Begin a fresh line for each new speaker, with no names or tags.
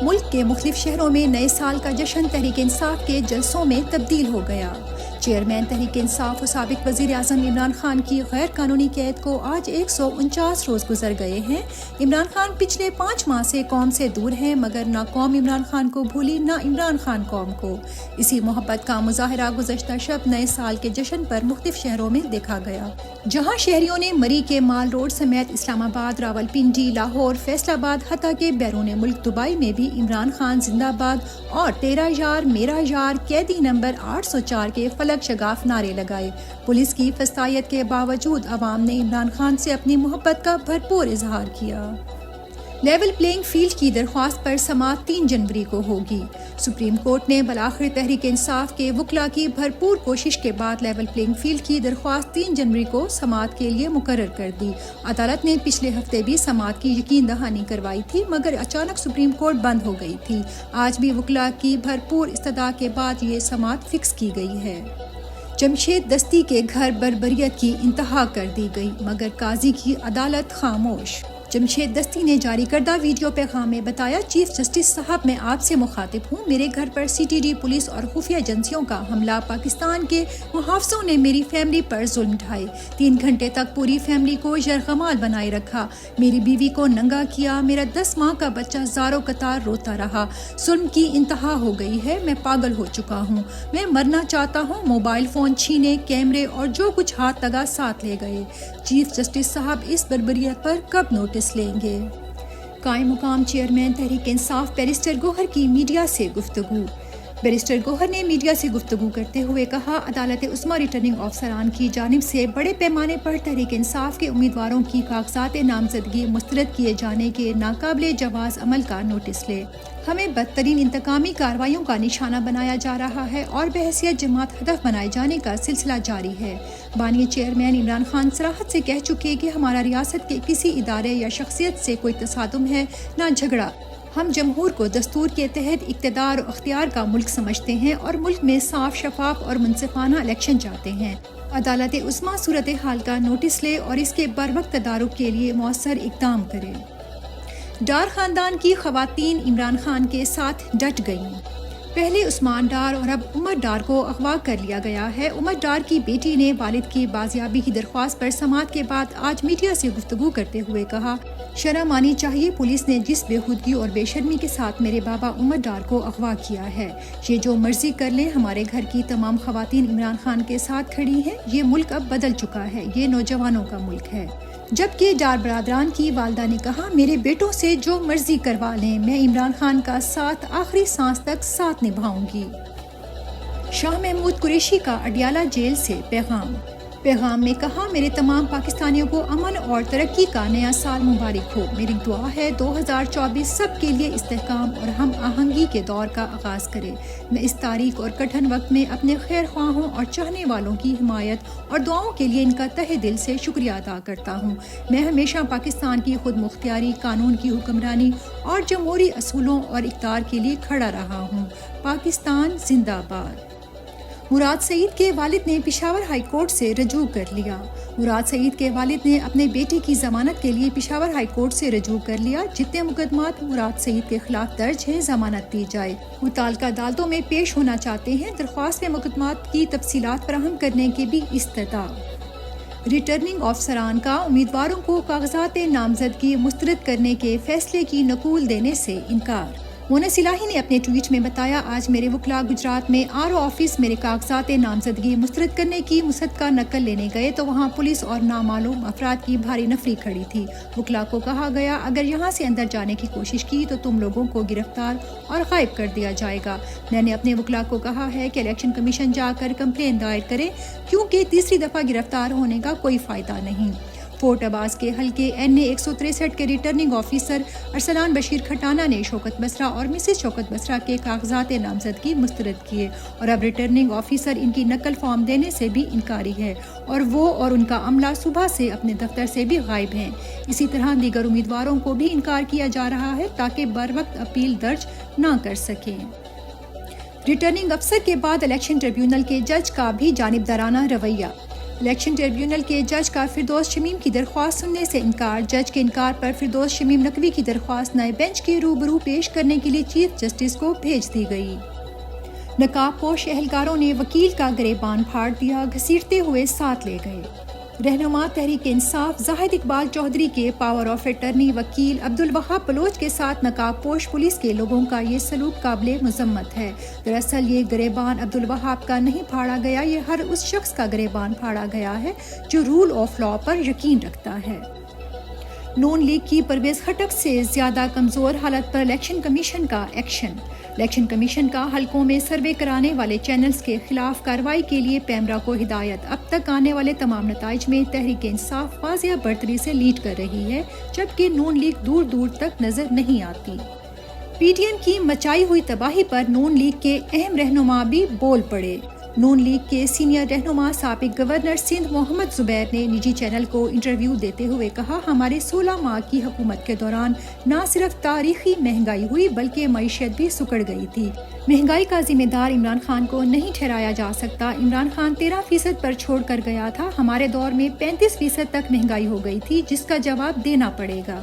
ملک کے مختلف شہروں میں نئے سال کا جشن تحریک انصاف کے جلسوں میں تبدیل ہو گیا۔ چیئرمین تحریک انصاف و سابق وزیر اعظم عمران خان کی غیر قانونی قید کو آج 149 روز گزر گئے ہیں۔ عمران خان پچھلے 5 ماہ سے قوم سے دور ہیں، مگر نہ قوم عمران خان کو بھولی نہ عمران خان قوم کو۔ اسی محبت کا مظاہرہ گزشتہ شب نئے سال کے جشن پر مختلف شہروں میں دیکھا گیا، جہاں شہریوں نے مری کے مال روڈ سمیت اسلام آباد، راولپنڈی، لاہور، فیصل آباد، حتیٰ کہ بیرون ملک دبئی میں بھی عمران خان زندہ باد اور 13 یار میرا یار، قیدی نمبر 804 کے فلک شگاف نعرے لگائے۔ پولیس کی فسطائیت کے باوجود عوام نے عمران خان سے اپنی محبت کا بھرپور اظہار کیا۔ لیول پلینگ فیلڈ کی درخواست پر سماعت 3 جنوری کو ہوگی۔ سپریم کورٹ نے بالآخر تحریک انصاف کے وکلاء کی بھرپور کوشش کے بعد لیول پلینگ فیلڈ کی درخواست 3 جنوری کو سماعت کے لیے مقرر کر دی۔ عدالت نے پچھلے ہفتے بھی سماعت کی یقین دہانی کروائی تھی، مگر اچانک سپریم کورٹ بند ہو گئی تھی۔ آج بھی وکلاء کی بھرپور استدعا کے بعد یہ سماعت فکس کی گئی ہے۔ جمشید دستی کے گھر بربریت کی انتہا کر دی گئی، مگر قاضی کی عدالت خاموش۔ جمشید دستی نے جاری کردہ ویڈیو پیغام میں بتایا، چیف جسٹس صاحب میں آپ سے مخاطب ہوں۔ میرے گھر پر سی ٹی ڈی، پولیس اور خفیہ ایجنسیوں کا حملہ، پاکستان کے محافظوں نے میری فیملی پر ظلم ڈھائے، 3 گھنٹے تک پوری فیملی کو یرغمال بنائے رکھا، میری بیوی کو ننگا کیا، میرا 10 ماہ کا بچہ زاروں قطار روتا رہا۔ ظلم کی انتہا ہو گئی ہے، میں پاگل ہو چکا ہوں، میں مرنا چاہتا ہوں۔ موبائل فون چھینے، کیمرے اور جو کچھ ہاتھ لگا ساتھ لے گئے۔ چیف جسٹس صاحب اس بربریت پر کب نوٹس لیں گے؟ قائم مقام چیئرمین تحریک انصاف بیرسٹر گوہر کی میڈیا سے گفتگو۔ بیرسٹر گوہر نے میڈیا سے گفتگو کرتے ہوئے کہا، عدالت عظمیٰ ریٹرننگ افسران کی جانب سے بڑے پیمانے پر تحریک انصاف کے امیدواروں کی کاغذات نامزدگی مسترد کیے جانے کے ناقابل جواز عمل کا نوٹس لے۔ ہمیں بدترین انتقامی کارروائیوں کا نشانہ بنایا جا رہا ہے اور بحیثیت جماعت ہدف بنائے جانے کا سلسلہ جاری ہے۔ بانی چیئرمین عمران خان صراحت سے کہہ چکے کہ ہمارا ریاست کے کسی ادارے یا شخصیت سے کوئی تصادم ہے، نہ جھگڑا۔ ہم جمہور کو دستور کے تحت اقتدار و اختیار کا ملک سمجھتے ہیں اور ملک میں صاف، شفاف اور منصفانہ الیکشن چاہتے ہیں۔ عدالت عظمیٰ صورتحال کا نوٹس لے اور اس کے بروقت تدارک کے لیے مؤثر اقدام کرے۔ ڈار خاندان کی خواتین عمران خان کے ساتھ ڈٹ گئیں۔ پہلے عثمان ڈار اور اب عمر ڈار کو اغوا کر لیا گیا ہے۔ عمر ڈار کی بیٹی نے والد کی بازیابی کی درخواست پر سماعت کے بعد آج میڈیا سے گفتگو کرتے ہوئے کہا، شرم آنی چاہیے، پولیس نے جس بے خودگی اور بے شرمی کے ساتھ میرے بابا عمر ڈار کو اغوا کیا ہے، یہ جو مرضی کر لیں۔ ہمارے گھر کی تمام خواتین عمران خان کے ساتھ کھڑی ہیں۔ یہ ملک اب بدل چکا ہے، یہ نوجوانوں کا ملک ہے۔ جبکہ ڈار برادران کی والدہ نے کہا، میرے بیٹوں سے جو مرضی کروا لیں، میں عمران خان کا ساتھ آخری سانس تک ساتھ نبھاؤں گی۔ شاہ محمود قریشی کا اڈیالہ جیل سے پیغام میں کہا، میرے تمام پاکستانیوں کو امن اور ترقی کا نیا سال مبارک ہو۔ میری دعا ہے 2024 سب کے لیے استحکام اور ہم آہنگی کے دور کا آغاز کرے۔ میں اس تاریک اور کٹھن وقت میں اپنے خیر خواہوں اور چاہنے والوں کی حمایت اور دعاؤں کے لیے ان کا تہہ دل سے شکریہ ادا کرتا ہوں۔ میں ہمیشہ پاکستان کی خود مختاری، قانون کی حکمرانی اور جمہوری اصولوں اور اقدار کے لیے کھڑا رہا ہوں۔ پاکستان زندہ باد۔ مراد سعید کے والد نے پشاور ہائی کورٹ سے رجوع کر لیا۔ مراد سعید کے والد نے اپنے بیٹے کی ضمانت کے لیے پشاور ہائی کورٹ سے رجوع کر لیا۔ جتنے مقدمات مراد سعید کے خلاف درج ہیں، ضمانت دی جائے۔ متعلقہ عدالتوں میں پیش ہونا چاہتے ہیں۔ درخواست میں مقدمات کی تفصیلات فراہم کرنے کی بھی استدعا۔ ریٹرننگ افسران کا امیدواروں کو کاغذات نامزدگی مسترد کرنے کے فیصلے کی نقول دینے سے انکار۔ مونس الہی نے اپنے ٹویٹ میں بتایا، آج میرے وکلاء گجرات میں آر او آفس میرے کاغذات نامزدگی مسترد کرنے کی مصدقہ نقل لینے گئے تو وہاں پولیس اور نامعلوم افراد کی بھاری نفری کھڑی تھی۔ وکلاء کو کہا گیا، اگر یہاں سے اندر جانے کی کوشش کی تو تم لوگوں کو گرفتار اور غائب کر دیا جائے گا۔ میں نے اپنے وکلاء کو کہا ہے کہ الیکشن کمیشن جا کر کمپلین دائر کرے، کیونکہ تیسری دفعہ گرفتار ہونے کا کوئی فائدہ نہیں۔ فورٹ عباس کے حلقے NA 163 کے ریٹرننگ آفیسر ارسلان بشیر کھٹانہ نے شوکت بسرا اور مسز شوکت بسرا کے کاغذات نامزدگی مسترد کیے اور اب ریٹرننگ آفیسر ان کی نقل فارم دینے سے بھی انکاری ہے اور وہ اور ان کا عملہ صبح سے اپنے دفتر سے بھی غائب ہیں۔ اسی طرح دیگر امیدواروں کو بھی انکار کیا جا رہا ہے تاکہ بروقت اپیل درج نہ کر سکیں۔ ریٹرننگ افسر کے بعد الیکشن ٹریبیونل کے جج کا بھی جانبدارانہ رویہ۔ الیکشن ٹریبیونل کے جج کا فردوس شمیم کی درخواست سننے سے انکار۔ جج کے انکار پر فردوس شمیم نقوی کی درخواست نئے بینچ کے روبرو پیش کرنے کے لیے چیف جسٹس کو بھیج دی گئی۔ نقاب پوش اہلکاروں نے وکیل کا گریبان پھاڑ دیا، گھسیٹتے ہوئے ساتھ لے گئے۔ رہنما تحریک انصاف زاہد اقبال چودھری کے پاور آف اٹرنی وکیل عبدالوہاب بلوچ کے ساتھ نقاب پوش پولیس کے لوگوں کا یہ سلوک قابل مذمت ہے۔ دراصل یہ گریبان عبدالوہاب کا نہیں پھاڑا گیا، یہ ہر اس شخص کا گریبان پھاڑا گیا ہے جو رول آف لا پر یقین رکھتا ہے۔ نون لیگ کی پرویز خٹک سے زیادہ کمزور حالت پر الیکشن کمیشن کا ایکشن۔ الیکشن کمیشن کا حلقوں میں سروے کرانے والے چینلز کے خلاف کارروائی کے لیے پیمرا کو ہدایت۔ اب تک آنے والے تمام نتائج میں تحریک انصاف واضح برتری سے لیڈ کر رہی ہے، جبکہ نون لیگ دور دور تک نظر نہیں آتی۔ پی ٹی ایم کی مچائی ہوئی تباہی پر نون لیگ کے اہم رہنما بھی بول پڑے۔ نون لیگ کے سینئر رہنما سابق گورنر سندھ محمد زبیر نے نجی چینل کو انٹرویو دیتے ہوئے کہا، ہمارے 16 ماہ کی حکومت کے دوران نہ صرف تاریخی مہنگائی ہوئی بلکہ معیشت بھی سکڑ گئی تھی۔ مہنگائی کا ذمہ دار عمران خان کو نہیں ٹھہرایا جا سکتا۔ عمران خان 13% پر چھوڑ کر گیا تھا، ہمارے دور میں 35% تک مہنگائی ہو گئی تھی، جس کا جواب دینا پڑے گا۔